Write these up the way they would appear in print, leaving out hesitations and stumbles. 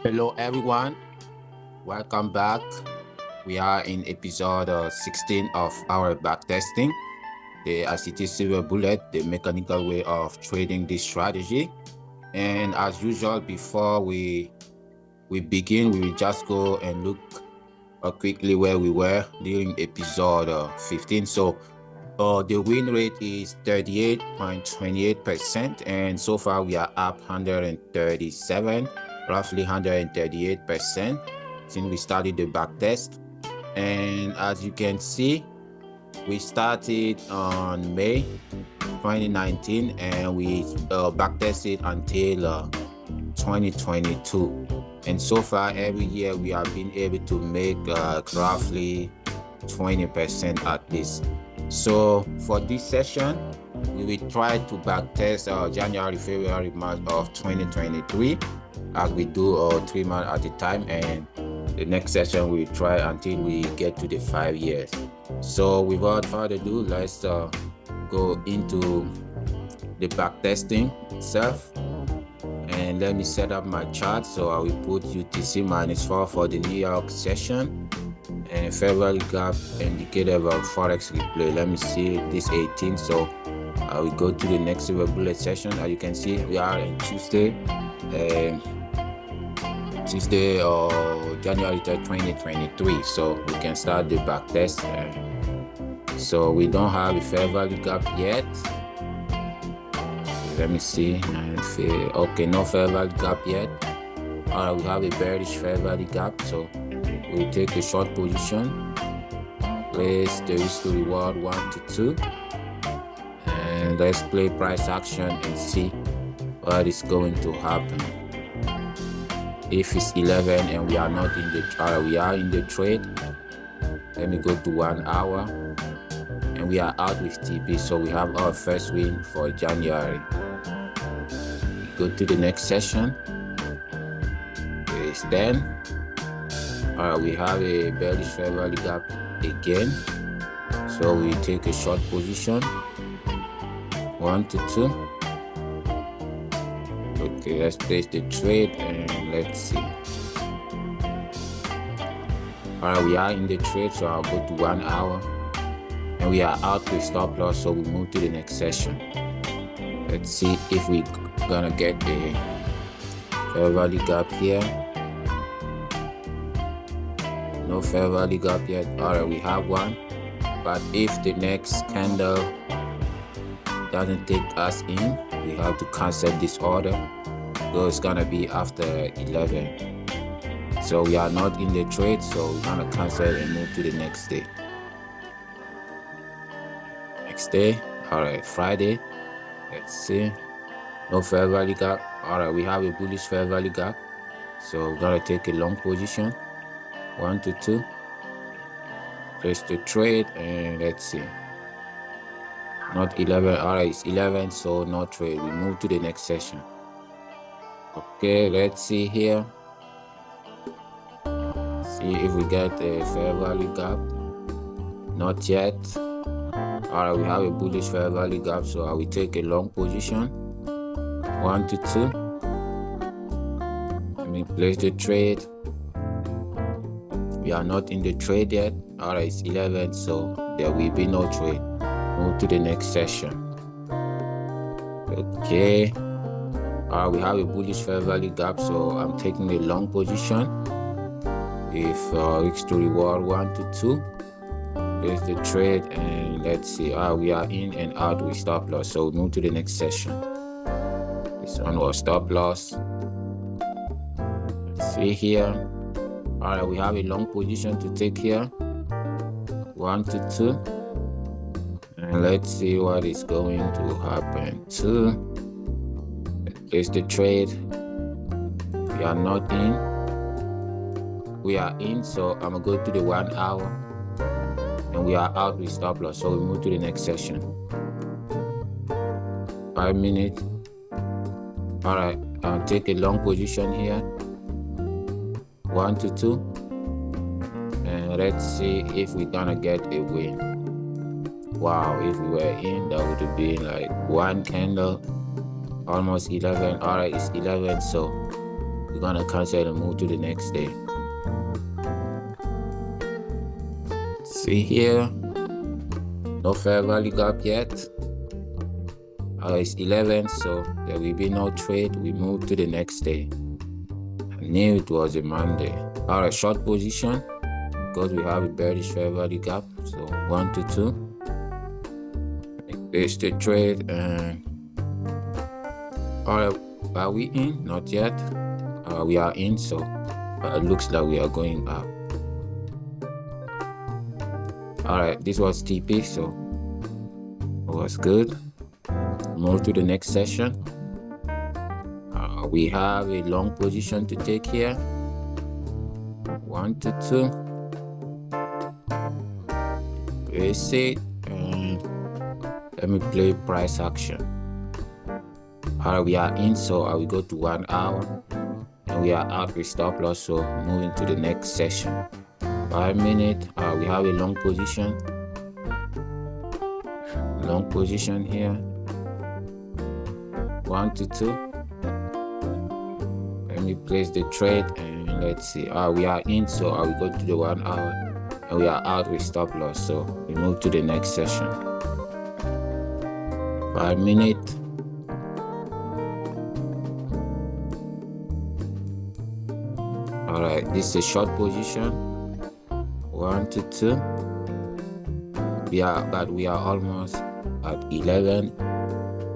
Hello, everyone. Welcome back. We are in episode 16 of our backtesting, the ICT Silver Bullet, the mechanical way of trading this strategy. And as usual, before we begin, we will just go and look quickly where we were during episode 15. So the win rate is 38.28%, and so far we are up 137, roughly 138% since we started the backtest. And as you can see, we started on May 2019 and we backtested until 2022. And so far, every year we have been able to make roughly 20% at least. So for this session, we will try to backtest January, February, March of 2023, as we do 3 months at a time, and the next session we will try until we get to the 5 years. So without further ado, let's go into the backtesting itself. And let me set up my chart. So I will put UTC -4 for the New York session and February gap indicator of forex replay. Let me see this 18. So I will go to the next silver bullet session. As you can see, we are on Tuesday, January 3rd, 2023. So we can start the backtest. So we don't have a fair value gap yet. Let me see. Okay, no fair value gap yet. Alright, we have a bearish fair value gap, so we take a short position. Place the risk to reward 1 to 2, and let's play price action and see what is going to happen. If it's 11 and we are not in the we are in the trade, let me go to 1 hour, and we are out with TP, so we have our first win for January. Go to the next session. It's 10. We have a bearish fair value gap again, so we take a short position 1 to 2. Okay, let's place the trade and let's see. We are in the trade, so I'll go to 1 hour, and we are out with stop loss, so we move to the next session. Let's see if we're gonna get a fair value gap here. No fair value gap yet. Alright, we have one, but if the next candle doesn't take us in, we have to cancel this order, so it's gonna be after 11. So we are not in the trade, so we're gonna cancel and move to the next day. Next day, alright, Friday. Let's see. No fair value gap. Alright, we have a bullish fair value gap, so we're gonna take a long position 1 to 2. Place the trade and let's see. Not 11. Alright, it's 11, so no trade. We move to the next session. Okay, let's see here. See if we get a fair value gap. Not yet. Alright, we have a bullish fair value gap, so I will take a long position 1 to 2. Let me place the trade. We are not in the trade yet. Alright, it's 11, so there will be no trade. Move to the next session. Okay. We have a bullish fair value gap, so I'm taking a long position with risk to reward 1 to 2. Place the trade and let's see. We are in and out with stop loss, so we move to the next session. This one was stop loss. Let's see here. Alright, we have a long position to take here 1 to 2, and let's see what is going to happen. 2. Place the trade. We are not in. We are in, so I'm gonna go to the 1 hour, and we are out with stop loss, so we move to the next session. 5 minutes. Alright, I'll take a long position here 1 to 2, and let's see if we're gonna get a win. Wow, if we were in, that would have been like one candle, almost 11. Alright, it's 11, so we're gonna cancel and move to the next day. See here, no fair value gap yet. It's 11, so there will be no trade. We move to the next day. I knew it was a Monday. All right, short position because we have a bearish fair value gap. So 1 to 2. Paste the trade and all right, are we in? Not yet. We are in, so it looks like we are going up. All right, this was TP, so it was good. Move to the next session. We have a long position to take here. 1 to 2. Place it and let me play price action. All right, we are in, so I will go to 1 hour and we are out with stop loss, so moving to the next session. 5 minutes. We have a long position. Long position here. 1 to 2. Let me place the trade and let's see. We are in, so I will go to the 1 hour and we are out with stop loss, so we move to the next session. 5 minutes. All right, this is a short position. 1 to 2. We are almost at 11,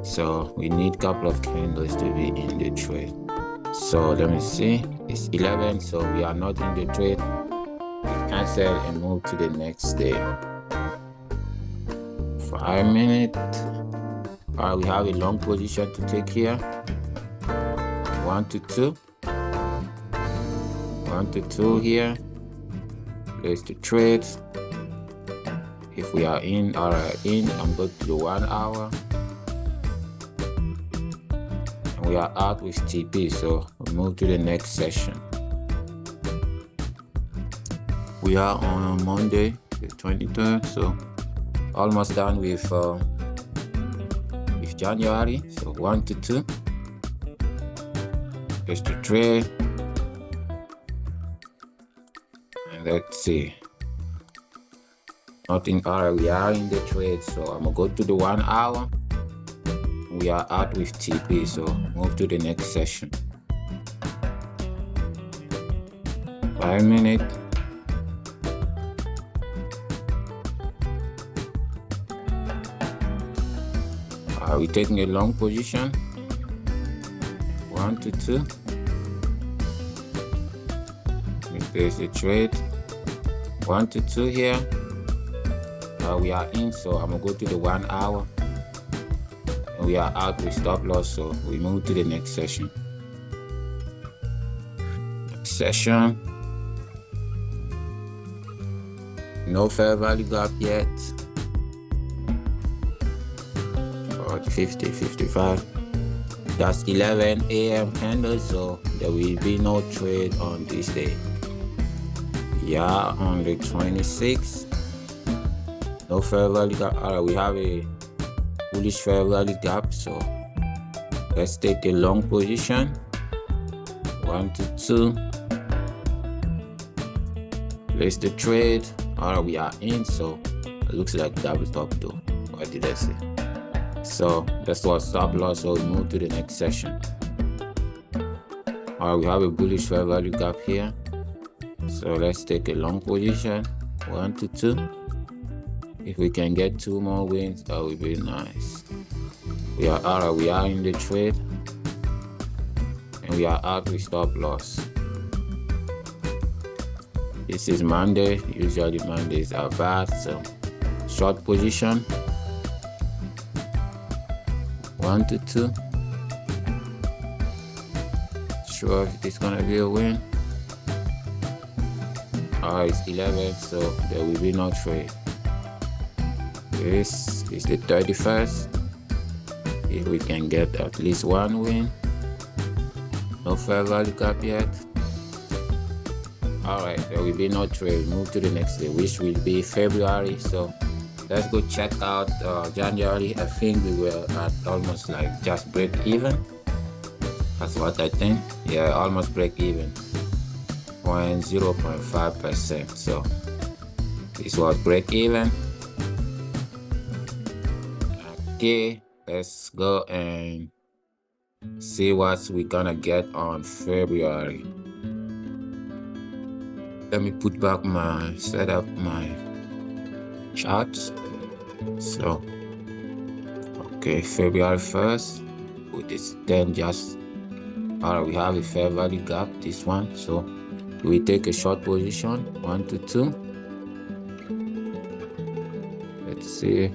so we need a couple of candles to be in the trade. So let me see, it's 11, so we are not in the trade. We cancel and move to the next day. 5 minutes. We have a long position to take here. 1 to 2. 1 to 2 here. Place the trade. If we are in, I'm going to the 1 hour. And we are out with TP, so we'll move to the next session. We are on Monday, the 23rd, so almost done with January. So 1 to 2. Place the trade. Let's see. Nothing. All right, we are in the trade, so I'm gonna go to the 1 hour. We are out with TP, so move to the next session. 5 minutes. We're taking a long position. 1 to 2. We place the trade. 1 to 2 here. We are in, so I'm gonna go to the 1 hour and we are out with stop loss, so we move to the next session. No fair value gap yet. 50, 55. That's 11 a.m. candle, so there will be no trade on this day. Yeah, on the 26th. No fair value gap. All right, we have a bullish fair value gap, so let's take a long position. 1 to 2. Place the trade. All right, we are in, so it looks like double top though. What did I say? So that's what stop loss, so we move to the next session. All right, we have a bullish fair value gap here, so let's take a long position. 1 to 2. If we can get 2 more wins, that would be nice. We are in the trade and we are out with stop loss. This is Monday. Usually Mondays are bad, so short position. 1 to 2. Sure if it's gonna be a win. It's 11, so there will be no trade. This is the 31st. If we can get at least 1 win. No fair value gap yet. Alright, there will be no trade. Move to the next day, which will be February. So let's go check out January. I think we were at almost like just break even. That's what I think. Yeah, almost break even. 0.5%. So this was break even. Okay, let's go and see what we're gonna get on February. Let me put back set up my charts. So okay, February 1st with this, then just we have a fair value gap, this one. So we take a short position, 1 to 2. Let's see,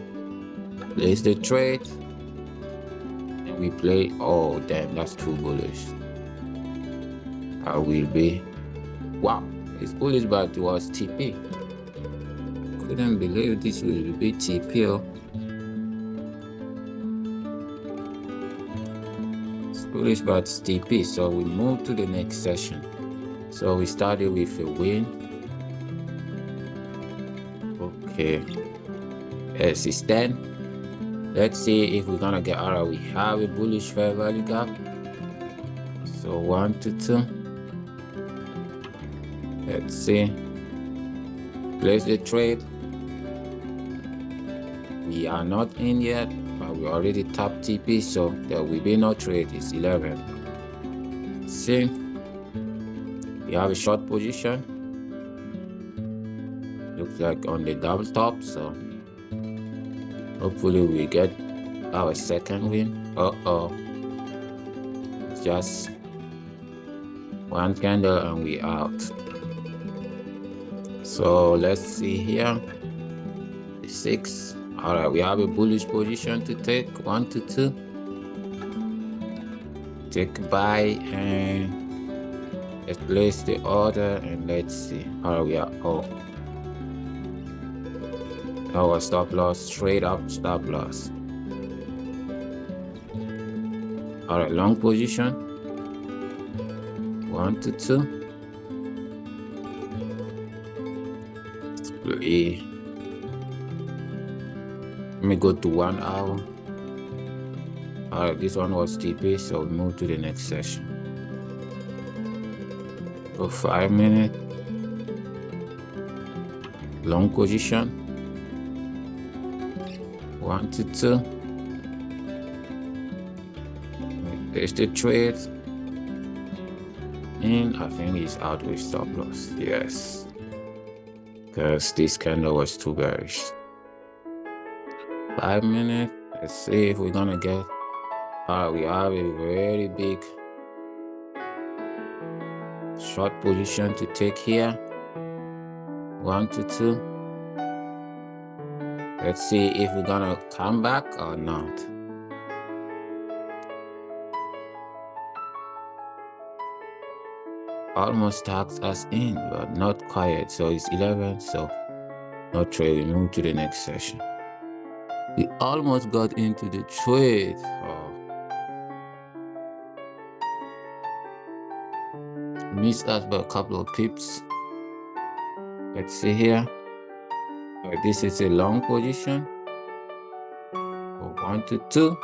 place the trade, and we play. Oh damn, that's too bullish. I will be, wow, it's bullish, but it was TP. Couldn't believe this will be TP. It's bullish, but it's TP. So we move to the next session. So we started with a win. Okay, yes, it's 10. Let's see if we're gonna get out. We have a bullish fair value gap. So 1 to 2. Let's see. Place the trade. We are not in yet, but we already tapped TP, so there will be no trade. It's 11. See, we have a short position. Looks like on the double top, so hopefully we get our second win. It's just one candle and we out. So let's see here. 6. All right, we have a bullish position to take, 1 to 2. Take a buy and let's place the order and let's see. All right, we are our stop loss, straight up stop loss. All right, long position, 1 to 2. Let me go to 1 hour. All right, this one was TP, so we move to the next session. For 5 minutes, long position, 1 to 2. There's the trade, and I think he's out with stop loss. Yes, because this candle was too bearish. 5 minutes. Let's see if we're gonna get. We have a very big short position to take here, 1 to 2. Let's see if we're gonna come back or not. Almost tags us in, but not quite. So it's 11, so no trade. We move to the next session. We almost got into the trade. Missed us by a couple of pips. Let's see here. This is a long position. 1 to 2.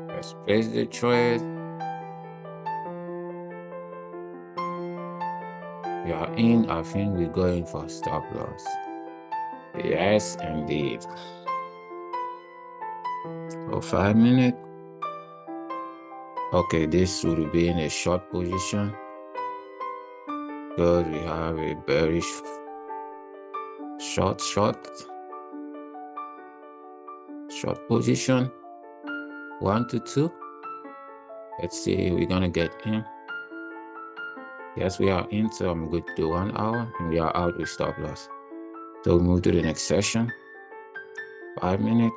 Let's place the trade. We are in. I think we're going for stop loss. Yes, indeed. For 5 minutes. Okay, this would be in a short position because we have a bearish short position, 1 to 2. Let's see, we're gonna get in. Yes, we are in, so I'm good to 1 hour and we are out with stop loss. So we move to the next session. 5 minutes,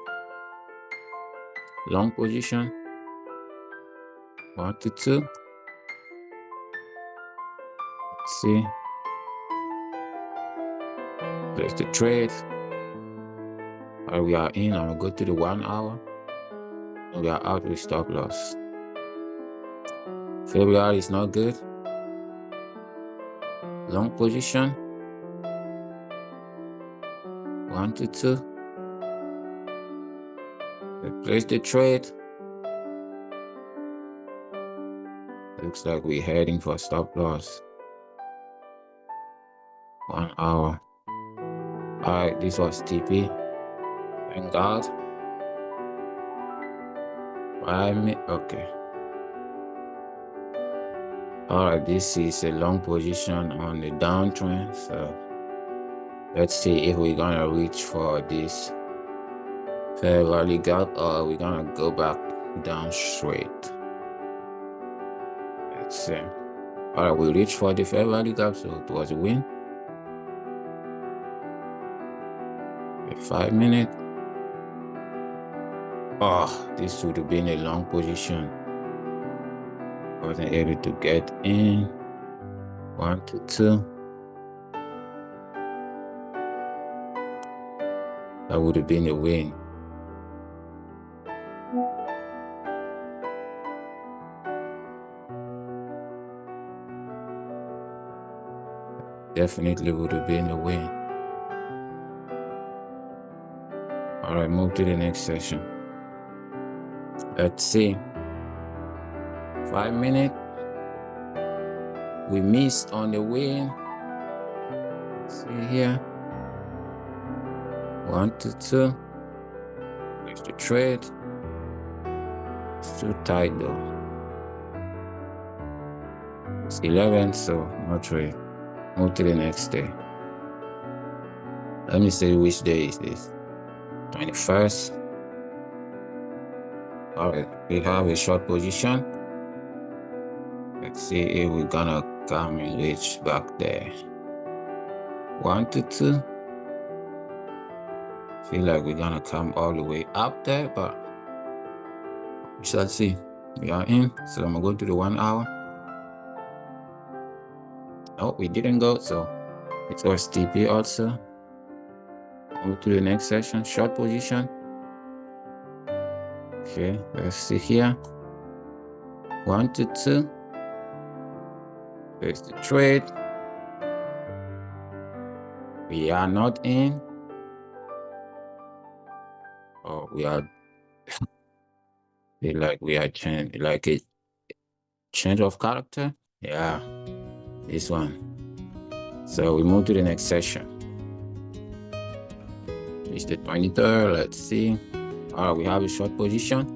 long position, 1 to 2. Let's see, place the trade. We are in. I'm gonna go to the 1 hour and we are out with stop loss. February is not good. Long position, 1 to 2. Place the trade. Looks like we're heading for stop loss. 1 hour. Alright, this was TP. Thank God. 5 minutes. Okay. Alright, this is a long position on the downtrend. So let's see if we're gonna reach for this fair value gap or we're gonna go back down straight. Let's see. Alright, we reached for the fair value gap, so it was a win. A 5 minute. Oh, this would have been a long position. Wasn't able to get in. 1 to 2. That would have been a win. Definitely would have been a win. All right, move to the next session. Let's see. 5 minutes. We missed on the win. Let's see here. 1 to 2. There's the trade. It's too tight though. It's 11, so no trade. Move to the next day. Let me see which day is this. 21st. All right, we have a short position. Let's see if we're gonna come and reach back there. 1 to 2. Feel like we're gonna come all the way up there, but we shall see. We are in, so I'm gonna go to the 1 hour. Oh, we didn't go, so it was TP also. Move to the next session, short position. Okay, let's see here. 1 to 2. There's the trade. We are not in. Oh, we are like we are change, like a change of character. Yeah, this one. So we move to the next session. It's the 23rd. Let's see. All right, we have a short position,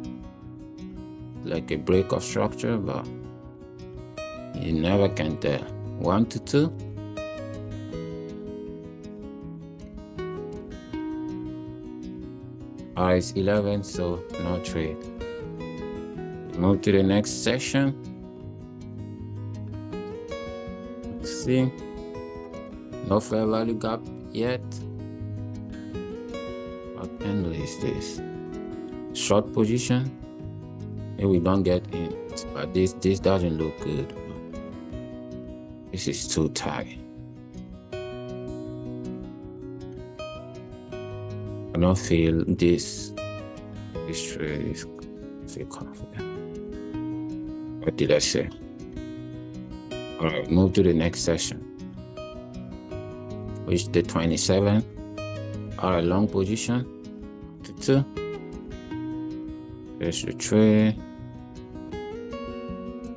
like a break of structure, but you never can tell. 1 to 2. All right, it's 11, so no trade. Move to the next session. Let's see. No fair value gap yet. What angle is this? Short position. If we don't get in, but this doesn't look good. This is too tight. I don't feel this trade is feel confident. What did I say? All right, move to the next session, which is the 27th. All right, long position. 2. There's the trade,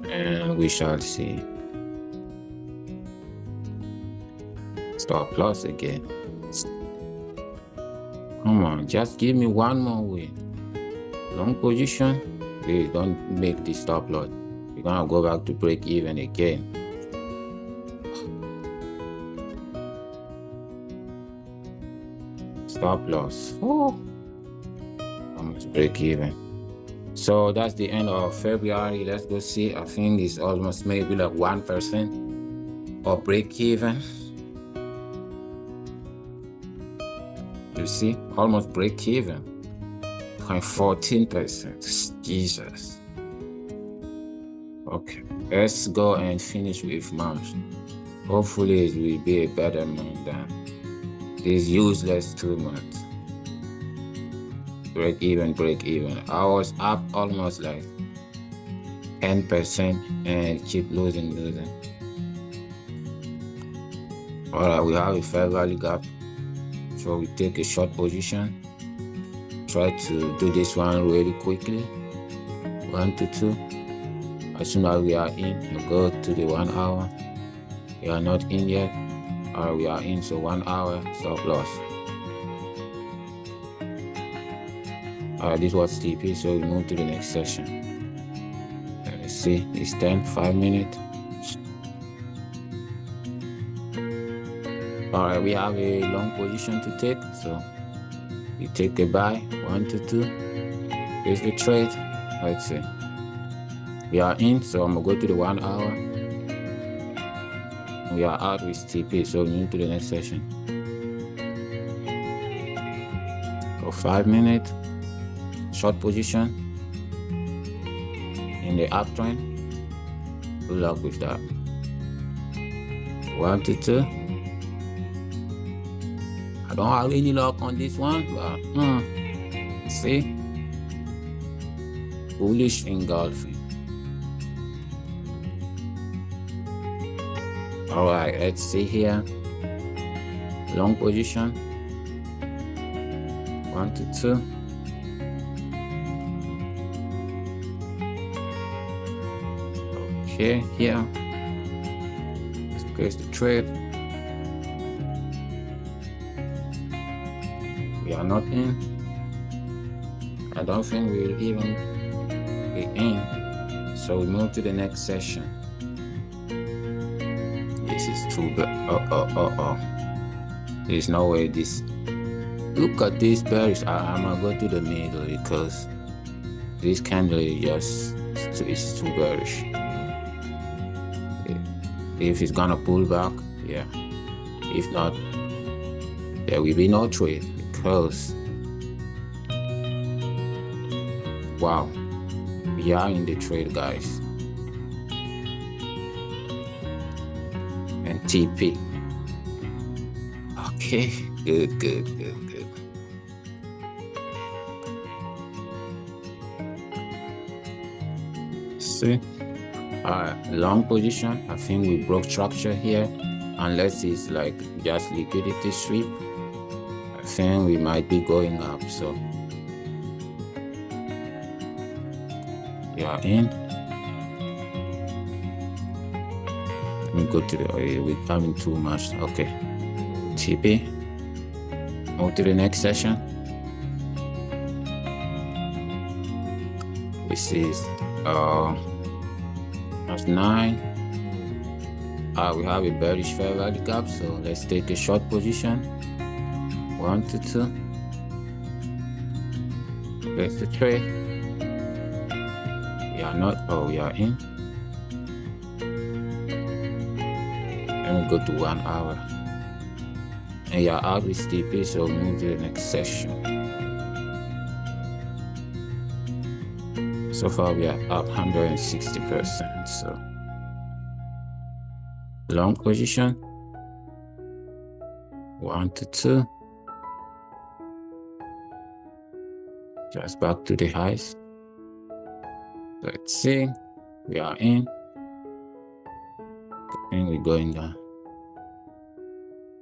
and we shall see. Stop loss again. Come on, just give me one more win. Long position. Please don't make the stop loss. We're gonna go back to break even again. Stop loss. Oh, almost break even. So that's the end of February. Let's go see. I think it's almost maybe like 1% or break even. You see, almost break even. 14%. Jesus. Okay, let's go and finish with March. Hopefully it will be a better month than this useless 2 months. Break even. I was up almost like 10% and keep losing. All right, we have a fair value gap. So we take a short position. try to do this one really quickly. 1 to 2. As soon as we are in, we go to the 1 hour. We are not in yet, or we are in, so 1 hour stop loss. This was TP, so we move to the next session. Let's see, it's 5 minutes. All right, we have a long position to take, so we take a buy, 1 to 2. Here's the trade. Let's see. We are in, so I'm gonna go to the 1 hour. We are out with TP, so we move to the next session. For 5 minutes, short position in the uptrend. Good luck with that. 1 to 2. I don't have any luck on this one, but see, bullish engulfing. All right, let's see here. Long position, 1 to 2. Okay, here. Let's place the trade. We are not in. I don't think we'll even be in. So we move to the next session. This is too bad. There's no way this. Look at this bearish. I'm gonna go to the middle because this candle is it's too bearish. If it's gonna pull back, yeah. If not, there will be no trade because wow, we are in the trade, guys. And TP. Okay, good. See, long position. I think we broke structure here, unless it's like just liquidity sweep. I think we might be going up. So we are in. Let me go to the. We're coming too much. Okay, TP. Move to the next session. This is that's 9. We have a bearish fair value gap, so let's take a short position. 1 to 2. Place the trade. We are not. We are in. Let me go to 1 hour. And you're out with TP, so move to the next session. So far we are up 160%. So long position, 1 to 2. Just back to the highs. Let's see. We are in. And we're going down.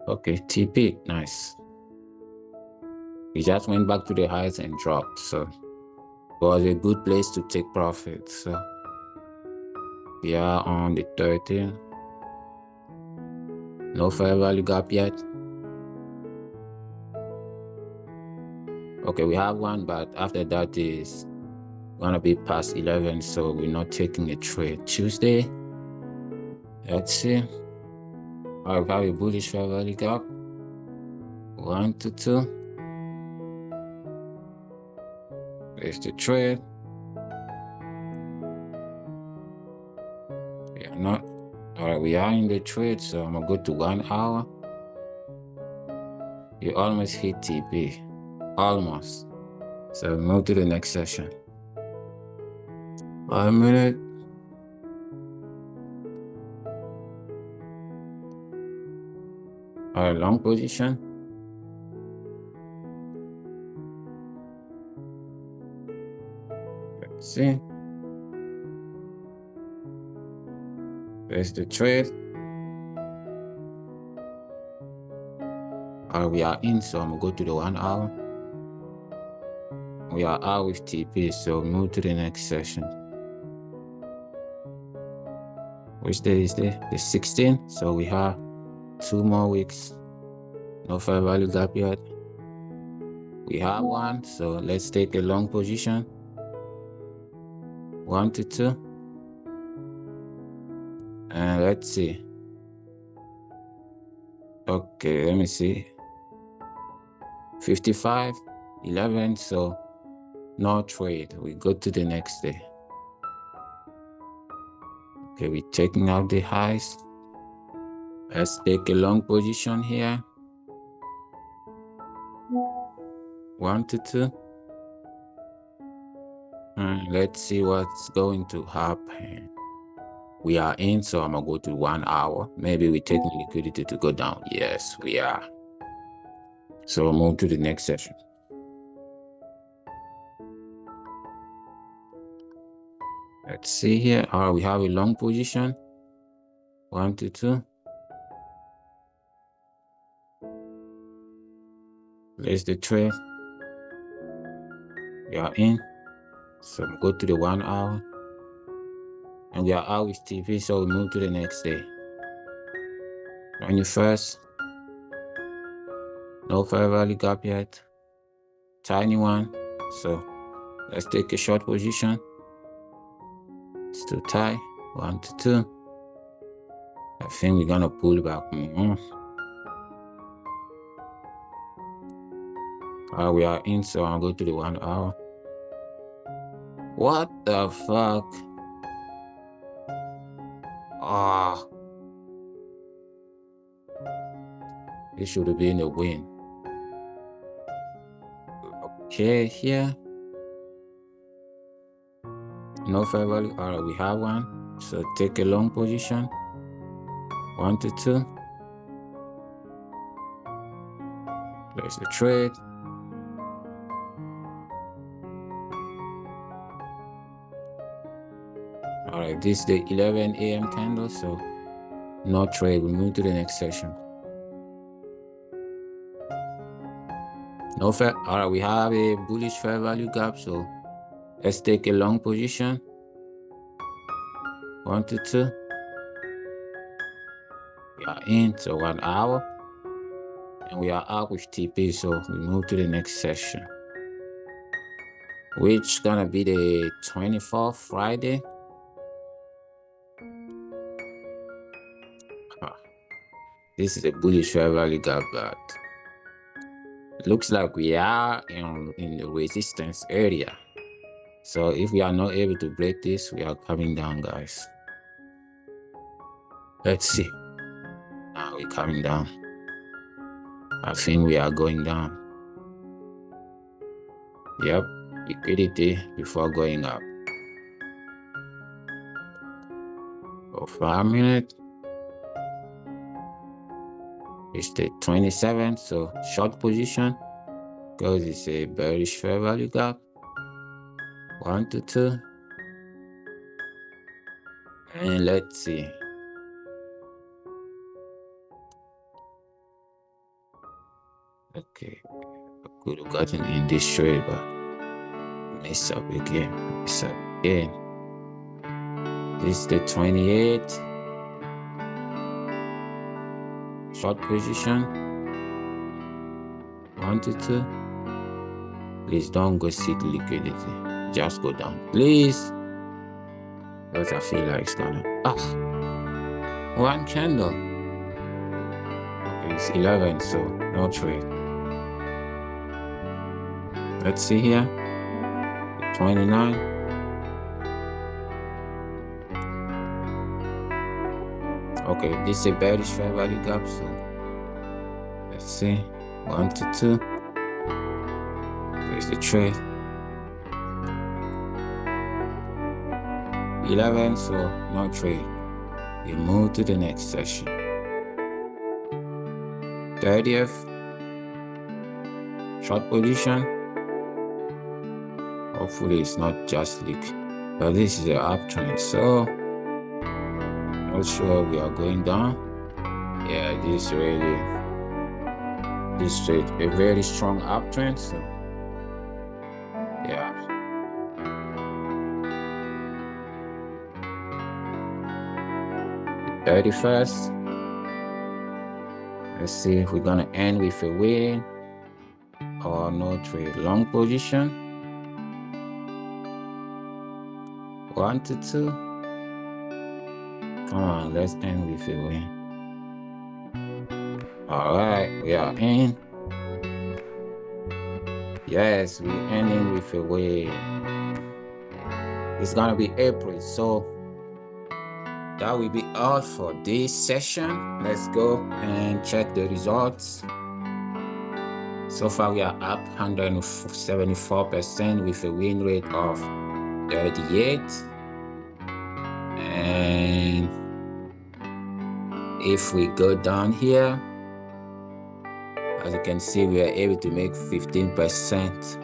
Okay, TP, nice. We just went back to the highs and dropped, so it was a good place to take profit. So we are on the 13. No fair value gap yet. Okay, we have one, but after that is gonna be past 11, so we're not taking a trade. Tuesday, let's see. I have a bullish fair value gap. 1 to 2. There's the trade. We are not. All right, we are in the trade, so I'm gonna go to 1 hour. You almost hit TP, almost. So move to the next session. 5 minutes. All right, long position. Let's see. There's the trade. All right, we are in, so I'm gonna go to the 1 hour. We are out with TP, so move to the next session. Which day is the 16th? So we have 2 more weeks. No fair value gap yet. We have one, so let's take a long position. 1 to 2. And let's see. Okay, let me see. 55, 11, so no trade. We go to the next day. Okay, we're taking out the highs. Let's take a long position here. 1 to 2. And let's see what's going to happen. We are in, so I'm gonna go to 1 hour. Maybe we're taking liquidity to go down. Yes, we are. So move to the next session. Let's see here. All right, we have a long position. 1 to 2. Place the trade. We are in. So go to the 1 hour. And we are out with TP, so we move to the next day. 21st. No fair value gap yet. Tiny one. So let's take a short position. Still tie. 1 to 2. I think we're gonna pull back. We are in, so I'll go to the 1 hour. What the fuck? It should have been a win. Okay, here. No fair value. All right, we have one. So take a long position. 1 to 2. Place the trade. All right, this is the 11 a.m. candle, so no trade. We move to the next session. No fair. All right, we have a bullish fair value gap, so let's take a long position. 1 to 2. We are in, so 1 hour. And we are out with TP, so we move to the next session, which gonna be the 24th, Friday. This is a bullish fair value gap, but it looks like we are in the resistance area. So if we are not able to break this, we are coming down, guys. Let's see. Now we're coming down. I think we are going down. Yep, liquidity before going up. For 5 minutes. It's the 27th, so short position because it's a bearish fair value gap. 1 to 2. And let's see. Okay, I could have gotten in this trade, but mess up again. This is the 28th. Short position. 1 to 2. Please don't go seek liquidity. Just go down, please. Because I feel like it's gonna. One candle. Okay, it's 11, so no trade. Let's see here. 29. Okay, this is a bearish fair value gap, so let's see. 1 to 2. There's the trade. 11, so no trade. We move to the next session. 30th. Short position. Hopefully it's not just leak, but this is an uptrend, so not sure we are going down. Yeah, this is a very strong uptrend, so Yeah. The 31st. Let's see if we're gonna end with a win or no trade. Long position. 1 to 2. Come on, let's end with a win. All right, we are in. Yes, we're ending with a win. It's gonna be April, so that will be all for this session. Let's go and check the results. So far, we are up 174% with a win rate of 38. And if we go down here, as you can see, we are able to make 15%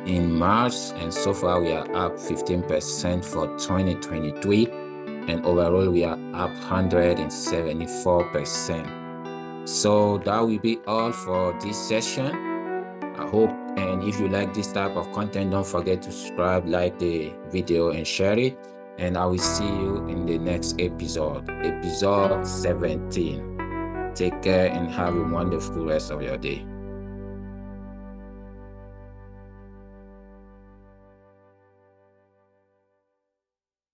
in March, and so far we are up 15% for 2023, and overall we are up 174%. So that will be all for this session. I hope, and if you like this type of content, don't forget to subscribe, like the video, and share it. And I will see you in the next episode, episode 17. Take care and have a wonderful rest of your day.